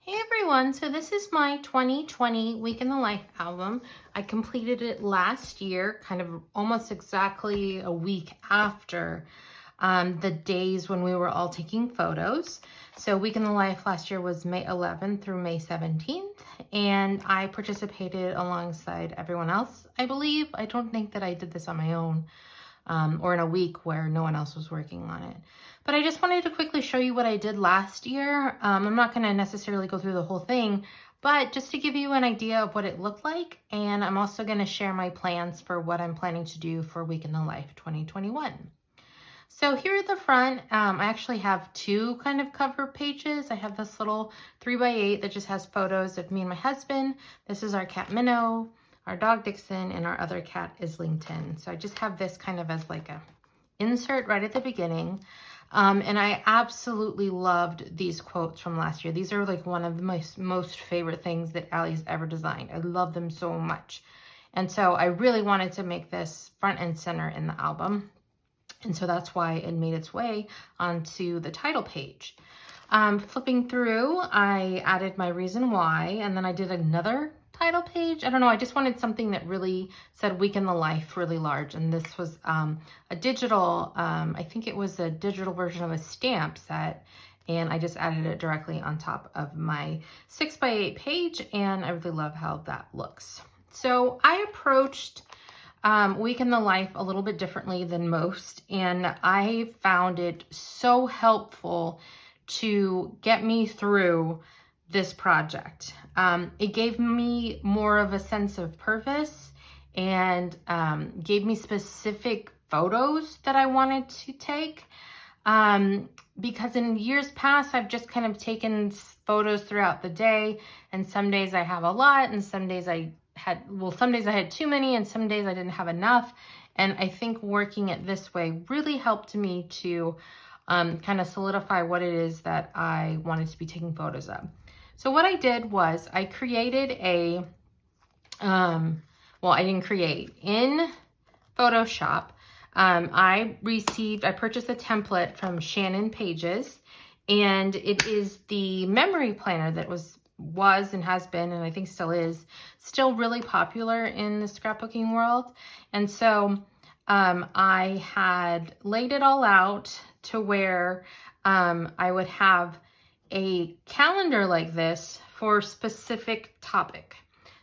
Hey everyone, so this is my 2020 Week in the Life album. I completed it last year, kind of almost exactly a week after the days when we were all taking photos. So Week in the Life last year was May 11th through May 17th, and I participated alongside everyone else, I believe. I don't think that I did this on my own. Or in a week where no one else was working on it. But I just wanted to quickly show you what I did last year. I'm not going to necessarily go through the whole thing, but just to give you an idea of what it looked like. And I'm also going to share my plans for what I'm planning to do for Week in the Life 2021. So here at the front, I actually have two kind of cover pages. I have this little 3x8 that just has photos of me and my husband. This is our cat Minnow, our dog Dixon, and our other cat Islington. So I just have this kind of as like a insert right at the beginning. And I absolutely loved these quotes from last year. These are like one of the most favorite things that Allie's ever designed. I love them so much. And so I really wanted to make this front and center in the album. And so that's why it made its way onto the title page. Flipping through, I added my reason why, and then I did another title page. I don't know, I just wanted something that really said Week in the Life really large. And this was a digital, I think it was a digital version of a stamp set. And I just added it directly on top of my 6x8 page. And I really love how that looks. So I approached Week in the Life a little bit differently than most. And I found it so helpful to get me through this project. It gave me more of a sense of purpose and gave me specific photos that I wanted to take. Because in years past, I've just kind of taken photos throughout the day, and some days I have a lot, and some days I had too many, and some days I didn't have enough. And I think working it this way really helped me to kind of solidify what it is that I wanted to be taking photos of. So what I did was I created a, I didn't create, in Photoshop, I purchased a template from Shannon Pages, and it is the memory planner that was and has been, and I think still is, still really popular in the scrapbooking world. And so I had laid it all out to where I would have a calendar like this for a specific topic.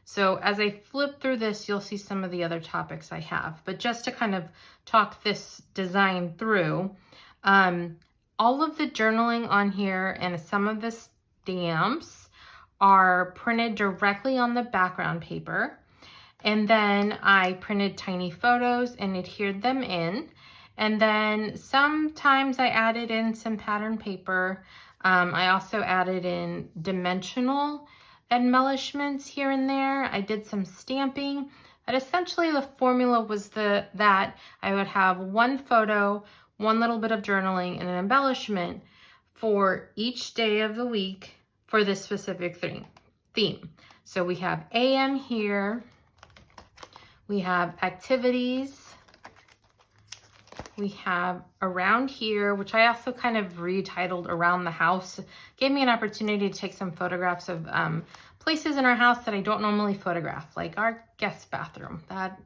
So as I flip through this, you'll see some of the other topics I have. But just to kind of talk this design through, all of the journaling on here and some of the stamps are printed directly on the background paper. And then I printed tiny photos and adhered them in. And then sometimes I added in some pattern paper. I also added in dimensional embellishments here and there. I did some stamping, but essentially the formula was that I would have one photo, one little bit of journaling, and an embellishment for each day of the week for this specific theme. So we have AM here, we have activities, we have around here, which I also kind of retitled Around the House. Gave me an opportunity to take some photographs of places in our house that I don't normally photograph, like our guest bathroom. That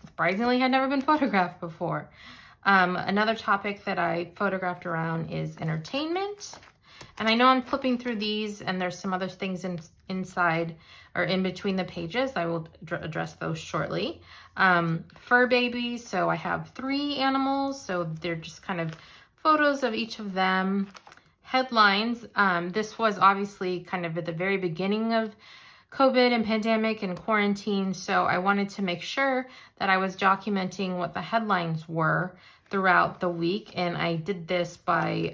surprisingly had never been photographed before. Another topic that I photographed around is entertainment. And I know I'm flipping through these and there's some other things inside or in between the pages. I will address those shortly. Fur babies. So I have 3 animals. So they're just kind of photos of each of them. Headlines. This was obviously kind of at the very beginning of COVID and pandemic and quarantine. So I wanted to make sure that I was documenting what the headlines were throughout the week. And I did this by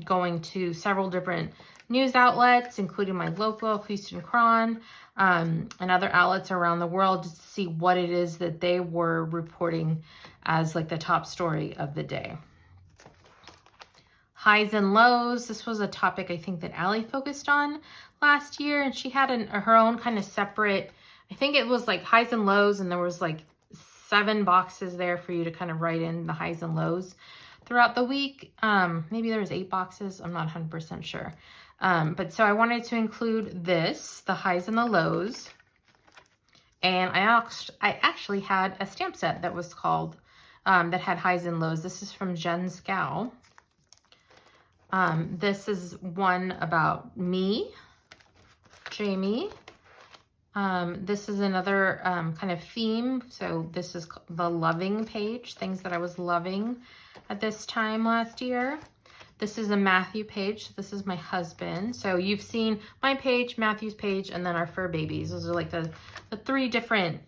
going to several different news outlets, including my local Houston Cron, and other outlets around the world, just to see what it is that they were reporting as like the top story of the day. Highs and lows. This was a topic I think that Allie focused on last year, and she had her own kind of separate, I think it was like highs and lows, and there was like 7 boxes there for you to kind of write in the highs and lows throughout the week. Maybe there was 8 boxes. I'm not 100% sure. But so I wanted to include this, the highs and the lows. And I actually had a stamp set that was called, that had highs and lows. This is from Jen Scow. This is one about me, Jamie. This is another kind of theme. So this is the loving page, things that I was loving at this time last year. This is a Matthew page. This is my husband. So you've seen my page, Matthew's page, and then our fur babies. Those are like the 3 different,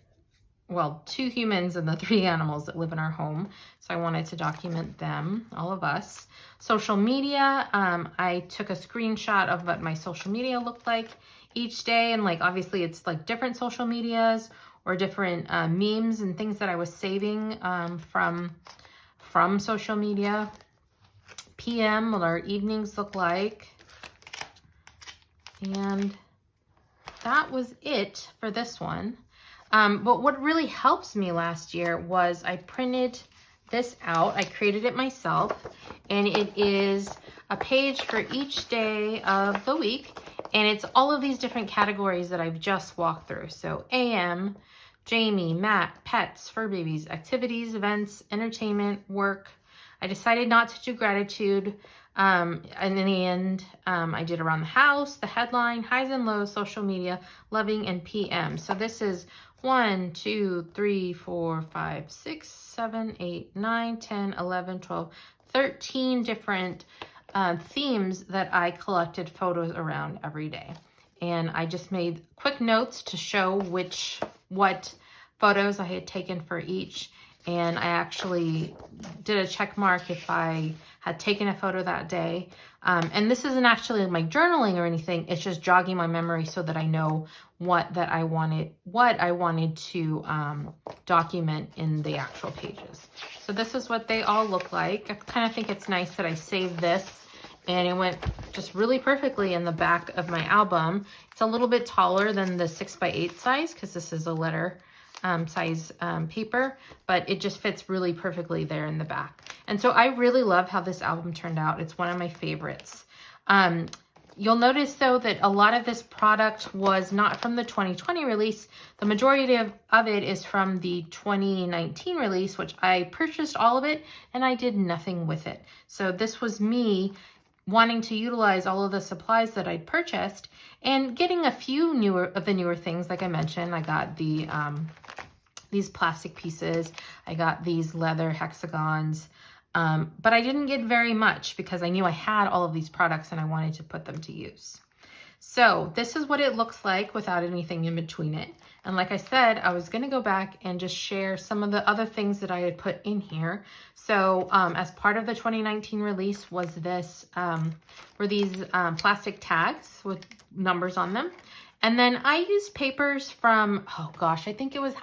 well, 2 humans and the 3 animals that live in our home. So I wanted to document them, all of us. Social media, I took a screenshot of what my social media looked like each day. And like, obviously it's like different social medias or different memes and things that I was saving from social media. PM, what our evenings look like. And that was it for this one. But what really helps me last year was I printed this out. I created it myself, and it is a page for each day of the week. And it's all of these different categories that I've just walked through. So AM, Jamie, Matt, pets, fur babies, activities, events, entertainment, work. I decided not to do gratitude. And in the end, I did around the house, the headline, highs and lows, social media, loving, and PM. So this is 1, 2, 3, 4, 5, 6, 7, 8, 9, 10, 11, 12, 13 different themes that I collected photos around every day. And I just made quick notes to show what photos I had taken for each. And I actually did a check mark if I had taken a photo that day. And this isn't actually my journaling or anything. It's just jogging my memory so that I know what I wanted to document in the actual pages. So this is what they all look like. I kind of think it's nice that I saved this, and it went just really perfectly in the back of my album. It's a little bit taller than the 6x8 size because this is a letter size paper, but it just fits really perfectly there in the back. And so I really love how this album turned out. It's one of my favorites. You'll notice though that a lot of this product was not from the 2020 release. The majority of it is from the 2019 release, which I purchased all of it and I did nothing with it. So this was me wanting to utilize all of the supplies that I'd purchased and getting a few newer things. Like I mentioned, I got the these plastic pieces. I got these leather hexagons, but I didn't get very much because I knew I had all of these products and I wanted to put them to use. So this is what it looks like without anything in between it. And like I said, I was going to go back and just share some of the other things that I had put in here. So as part of the 2019 release was this, were these plastic tags with numbers on them. And then I used papers from, oh gosh, I think it was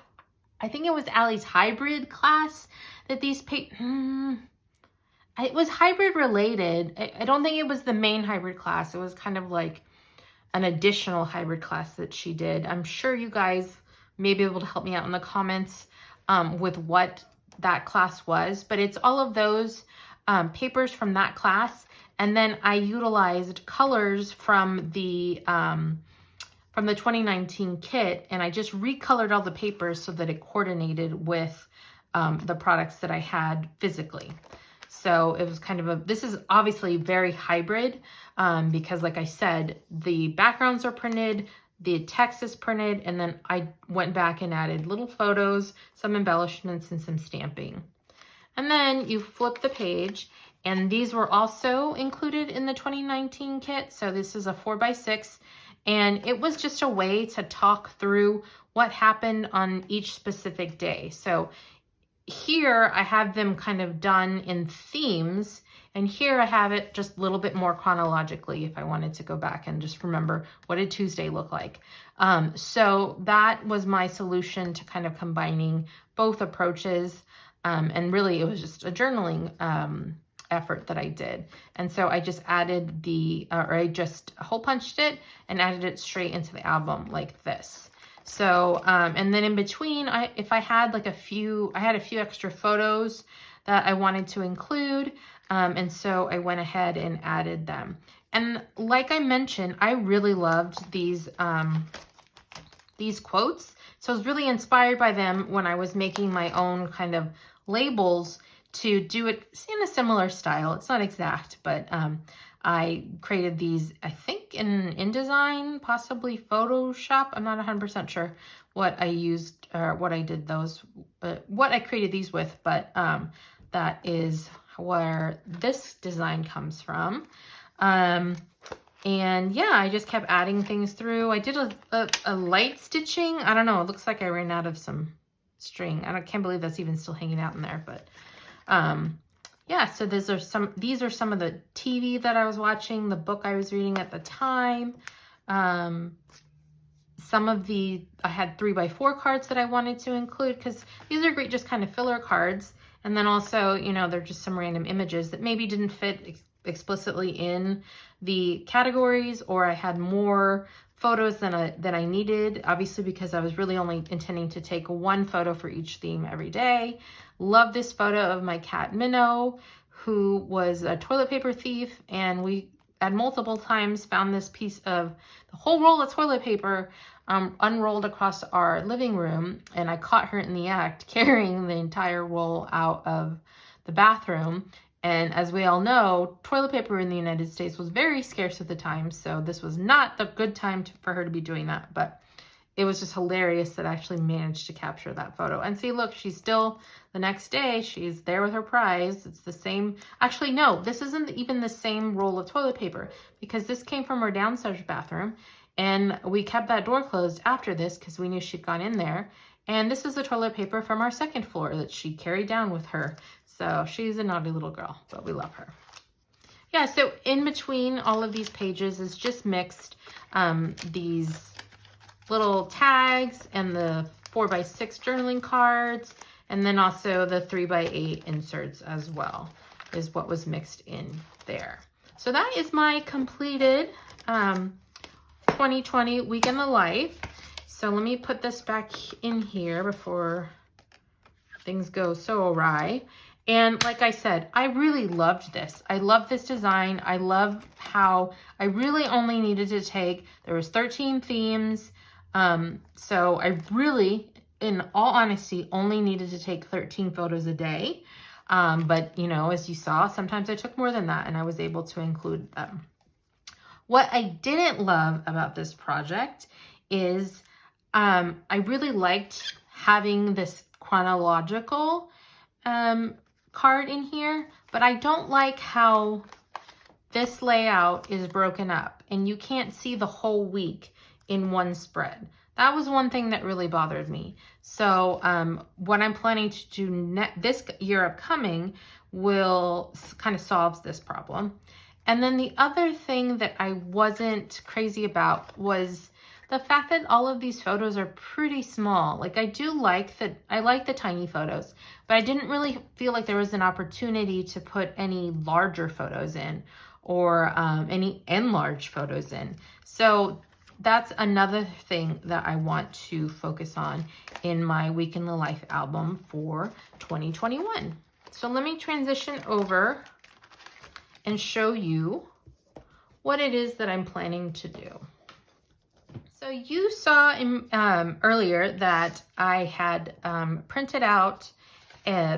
Allie's hybrid class that these it was hybrid related. I don't think it was the main hybrid class. It was kind of like an additional hybrid class that she did. I'm sure you guys may be able to help me out in the comments with what that class was, but it's all of those papers from that class. And then I utilized colors from the 2019 kit, and I just recolored all the papers so that it coordinated with the products that I had physically. So it was kind of this is obviously very hybrid because like I said, the backgrounds are printed, the text is printed, and then I went back and added little photos, some embellishments, and some stamping. And then you flip the page, and these were also included in the 2019 kit. So this is a 4x6, and it was just a way to talk through what happened on each specific day. So here I have them kind of done in themes, and here I have it just a little bit more chronologically if I wanted to go back and just remember what did Tuesday look like. So that was my solution to kind of combining both approaches, and really it was just a journaling effort that I did. And so I just added I just hole punched it and added it straight into the album like this. So, and then in between, I had a few extra photos that I wanted to include. And so I went ahead and added them. And like I mentioned, I really loved these quotes. So I was really inspired by them when I was making my own kind of labels to do it in a similar style. It's not exact, but I created these, I think in InDesign, possibly Photoshop. I'm not 100% sure what I used or what I did those, what I created these with, but that is where this design comes from. And yeah, I just kept adding things through. I did a light stitching. I don't know. It looks like I ran out of some string. Can't believe that's even still hanging out in there, but yeah, so these are some of the TV that I was watching, the book I was reading at the time. Some of I had 3x4 cards that I wanted to include because these are great, just kind of filler cards. And then also, you know, they're just some random images that maybe didn't fit explicitly in the categories, or I had more photos than I needed, obviously because I was really only intending to take one photo for each theme every day. Love this photo of my cat Minnow, who was a toilet paper thief, and we at multiple times found this piece of the whole roll of toilet paper unrolled across our living room, and I caught her in the act carrying the entire roll out of the bathroom. And as we all know, toilet paper in the United States was very scarce at the time, so this was not the good time for her to be doing that, but it was just hilarious that I actually managed to capture that photo. And see, look, she's still, the next day, she's there with her prize. It's the same, actually, no, this isn't even the same roll of toilet paper because this came from her downstairs bathroom, and we kept that door closed after this because we knew she'd gone in there. And this is the toilet paper from our second floor that she carried down with her. So she's a naughty little girl, but we love her. Yeah, so in between all of these pages is just mixed these little tags and the 4x6 journaling cards, and then also the 3x8 inserts as well is what was mixed in there. So that is my completed 2020 week in the life. So let me put this back in here before things go so awry. And like I said, I really loved this. I love this design. I love how I really only needed to take, there was 13 themes. So I really, in all honesty, only needed to take 13 photos a day. But you know, as you saw, sometimes I took more than that and I was able to include them. What I didn't love about this project is I really liked having this chronological card in here, but I don't like how this layout is broken up and you can't see the whole week in one spread. That was one thing that really bothered me. So what I'm planning to do this year upcoming will kind of solves this problem. And then the other thing that I wasn't crazy about was the fact that all of these photos are pretty small. Like I do like that, I like the tiny photos, but I didn't really feel like there was an opportunity to put any larger photos in or any enlarged photos in. So that's another thing that I want to focus on in my Week in the Life album for 2021. So let me transition over and show you what it is that I'm planning to do. So you saw earlier that I had printed out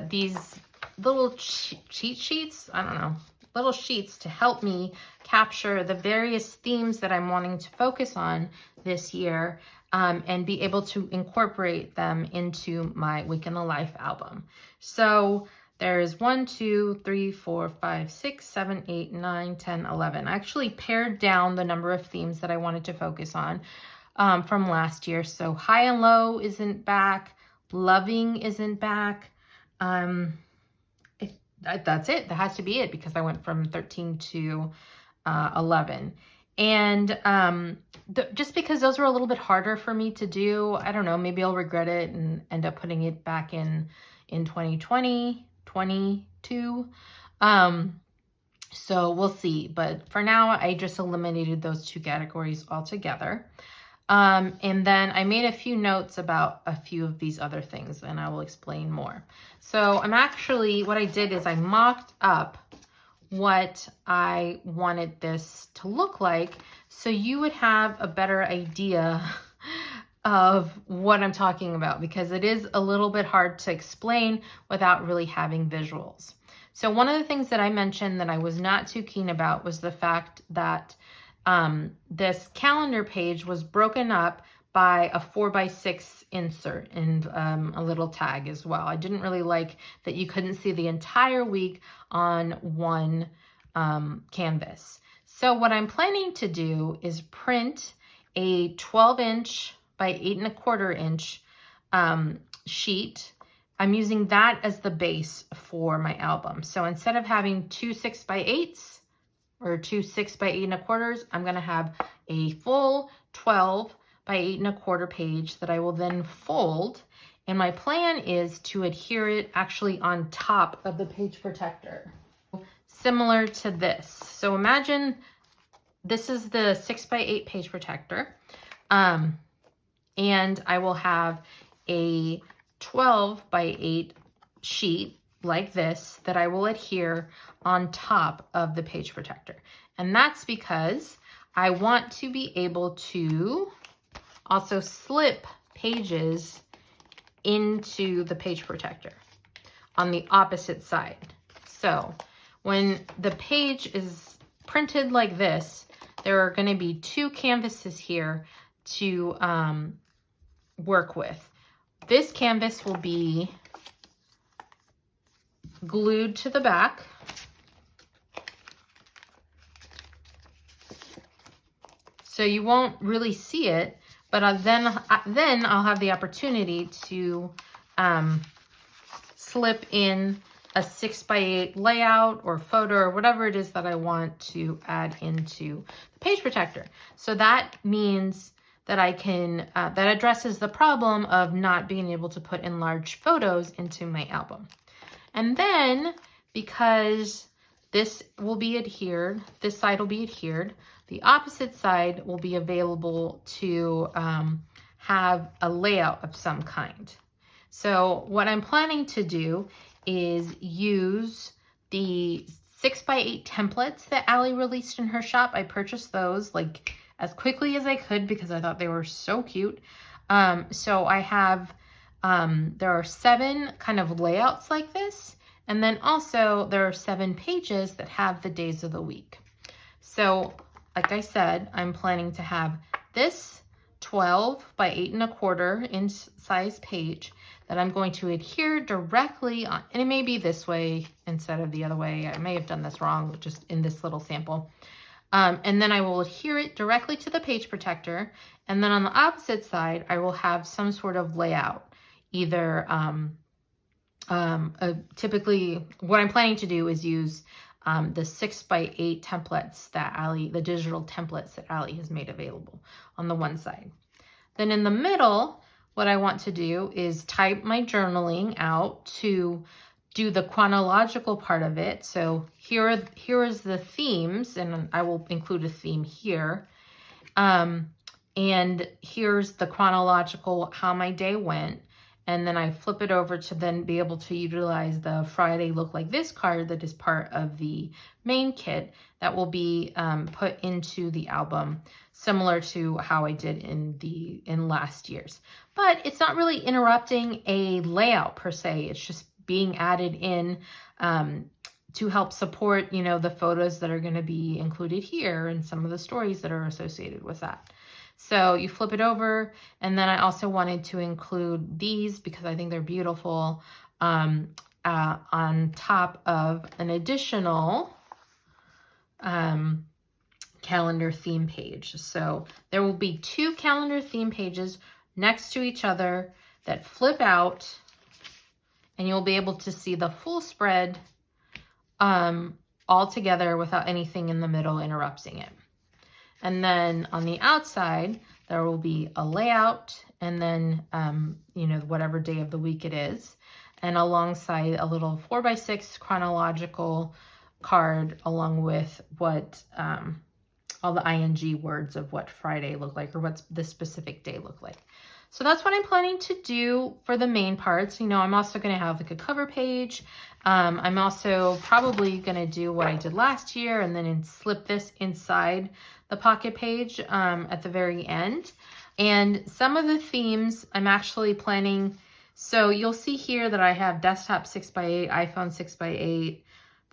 these little cheat sheets, I don't know, little sheets to help me capture the various themes that I'm wanting to focus on this year and be able to incorporate them into my Week in the Life album. So there's 1, 2, 3, 4, 5, 6, 7, 8, 9, 10, 11. I actually pared down the number of themes that I wanted to focus on from last year. So High and Low isn't back. Loving isn't back. That's it. That has to be it because I went from 13 to 11. And just because those were a little bit harder for me to do, I don't know, maybe I'll regret it and end up putting it back in 2020, 22. So we'll see. But for now, I just eliminated those two categories altogether. And then I made a few notes about a few of these other things, and I will explain more. So what I did is I mocked up what I wanted this to look like so you would have a better idea of what I'm talking about, because it is a little bit hard to explain without really having visuals. So one of the things that I mentioned that I was not too keen about was the fact that this calendar page was broken up by a 4x6 insert and a little tag as well. I didn't really like that you couldn't see the entire week on one canvas. So what I'm planning to do is print a 12-inch by 8¼ inch sheet. I'm using that as the base for my album. So instead of having two 6x8s or two 6x8¼ I'm going to have a full 12 by 8¼ page that I will then fold. And my plan is to adhere it actually on top of the page protector, similar to this. So imagine this is the 6x8 page protector. And I will have a 12x8 sheet like this that I will adhere on top of the page protector. And that's because I want to be able to also slip pages into the page protector on the opposite side. So when the page is printed like this, there are going to be two canvases here to work with. This canvas will be glued to the back. So you won't really see it, but then I'll have the opportunity to slip in a 6x8 layout or photo or whatever it is that I want to add into the page protector. So that means that I can, that addresses the problem of not being able to put enlarged photos into my album. And then, because this will be adhered, this side will be adhered, the opposite side will be available to have a layout of some kind. So what I'm planning to do is use the 6x8 templates that Allie released in her shop. I purchased those like as quickly as I could because I thought they were so cute. So I have, there are 7 kind of layouts like this. And then also there are 7 pages that have the days of the week. So like I said, I'm planning to have this 12 by 8¼ inch size page that I'm going to adhere directly on, and it may be this way instead of the other way. I may have done this wrong just in this little sample. And then I will adhere it directly to the page protector. And then on the opposite side, I will have some sort of layout. Either, typically what I'm planning to do is use the 6x8 templates that the digital templates that Allie has made available on the one side. Then in the middle, what I want to do is type my journaling out to do the chronological part of it. So here is the themes, and I will include a theme here. And here's the chronological, how my day went. And then I flip it over to then be able to utilize the Friday Look Like This card that is part of the main kit that will be put into the album, similar to how I did in last year's. But it's not really interrupting a layout per se. It's just being added in to help support, you know, the photos that are going to be included here and some of the stories that are associated with that. So you flip it over, and then I also wanted to include these because I think they're beautiful on top of an additional calendar theme page. So there will be 2 calendar theme pages next to each other that flip out, and you'll be able to see the full spread all together without anything in the middle interrupting it. And then on the outside, there will be a layout and then, you know, whatever day of the week it is. And alongside a little 4x6 chronological card along with what all the ing words of what Friday looked like or what this specific day looked like. So that's what I'm planning to do for the main parts. You know, I'm also going to have like a cover page. I'm also probably going to do what I did last year and then slip this inside the pocket page at the very end. And some of the themes I'm actually planning. So you'll see here that I have desktop 6x8, iPhone 6x8,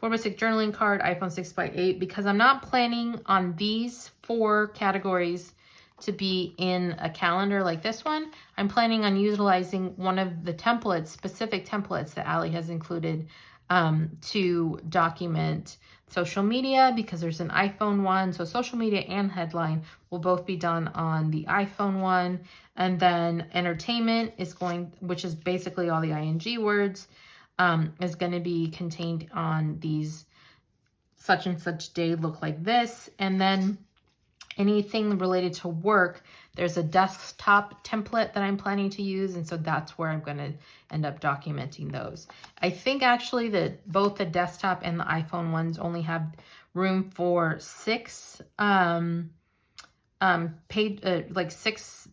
4x6 journaling card, iPhone 6x8, because I'm not planning on these 4 categories to be in a calendar like this one. I'm planning on utilizing one of the templates, specific templates that Allie has included to document social media, because there's an iPhone one. So social media and headline will both be done on the iPhone one. And then entertainment is which is basically all the ing words, is going to be contained on these such and such day look like this. And then anything related to work, there's a desktop template that I'm planning to use. And so that's where I'm going to end up documenting those. I think actually that both the desktop and the iPhone ones only have room for 6 6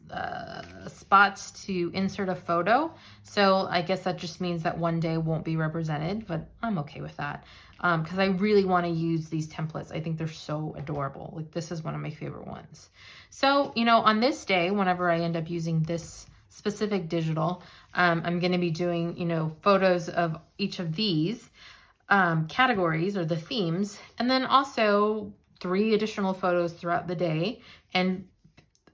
spots to insert a photo. So I guess that just means that one day won't be represented, but I'm okay with that. Because I really want to use these templates. I think they're so adorable. Like, this is one of my favorite ones. So, you know, on this day, whenever I end up using this specific digital, I'm going to be doing, you know, photos of each of these categories or the themes, and then also 3 additional photos throughout the day. And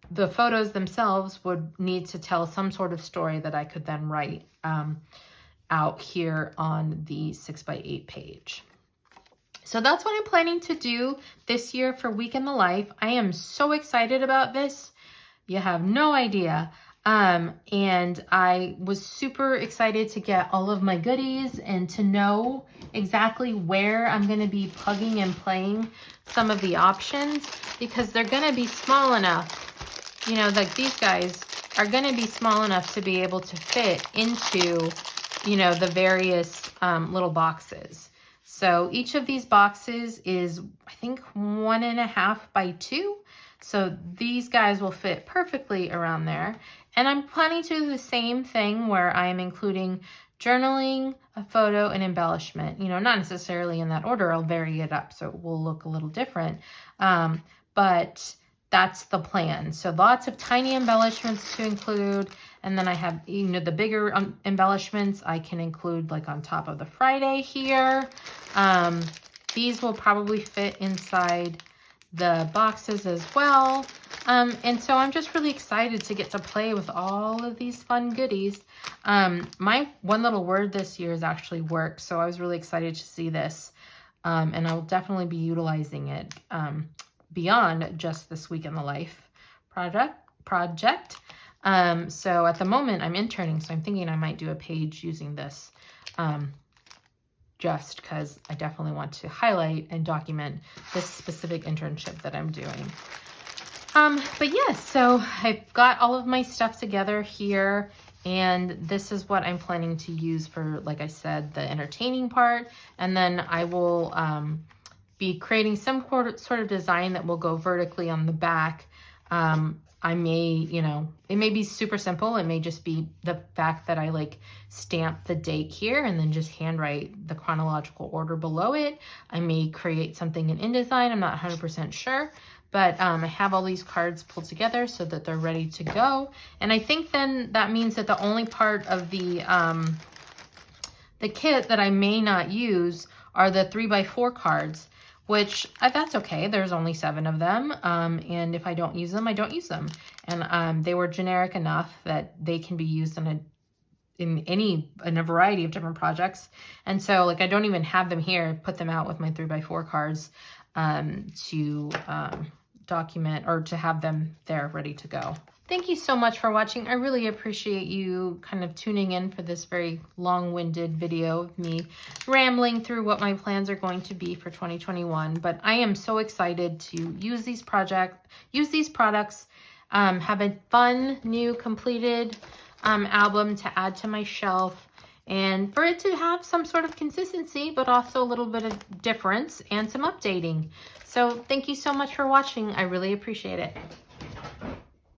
the photos themselves would need to tell some sort of story that I could then write out here on the 6x8 page. So that's what I'm planning to do this year for Week in the Life. I am so excited about this. You have no idea. And I was super excited to get all of my goodies and to know exactly where I'm going to be plugging and playing some of the options, because they're going to be small enough, you know, like these guys are going to be small enough to be able to fit into, you know, the various little boxes. So each of these boxes is, I think, 1.5 by 2. So these guys will fit perfectly around there. And I'm planning to do the same thing where I'm including journaling, a photo, and embellishment. You know, not necessarily in that order. I'll vary it up so it will look a little different. But that's the plan. So lots of tiny embellishments to include. And then I have, you know, the bigger embellishments I can include like on top of the Friday here. These will probably fit inside the boxes as well. And so I'm just really excited to get to play with all of these fun goodies. My one little word this year is actually work. So I was really excited to see this. And I will definitely be utilizing it beyond just this Week in the Life project. So at the moment I'm interning, so I'm thinking I might do a page using this just because I definitely want to highlight and document this specific internship that I'm doing. But yes, so I've got all of my stuff together here, and this is what I'm planning to use for, like I said, the entertaining part. And then I will be creating some sort of design that will go vertically on the back. I may, you know, it may be super simple. It may just be the fact that I like stamp the date here and then just handwrite the chronological order below it. I may create something in InDesign. I'm not 100% sure, but I have all these cards pulled together so that they're ready to go. And I think then that means that the only part of the kit that I may not use are the 3x4 cards, which that's okay. There's only 7 of them. And if I don't use them, I don't use them. And they were generic enough that they can be used in a variety of different projects. And so like, I don't even have them here, put them out with my 3x4 cards to document or to have them there ready to go. Thank you so much for watching. I really appreciate you kind of tuning in for this very long-winded video of me rambling through what my plans are going to be for 2021. But I am so excited to use these products, have a fun, new, completed album to add to my shelf, and for it to have some sort of consistency, but also a little bit of difference and some updating. So thank you so much for watching. I really appreciate it.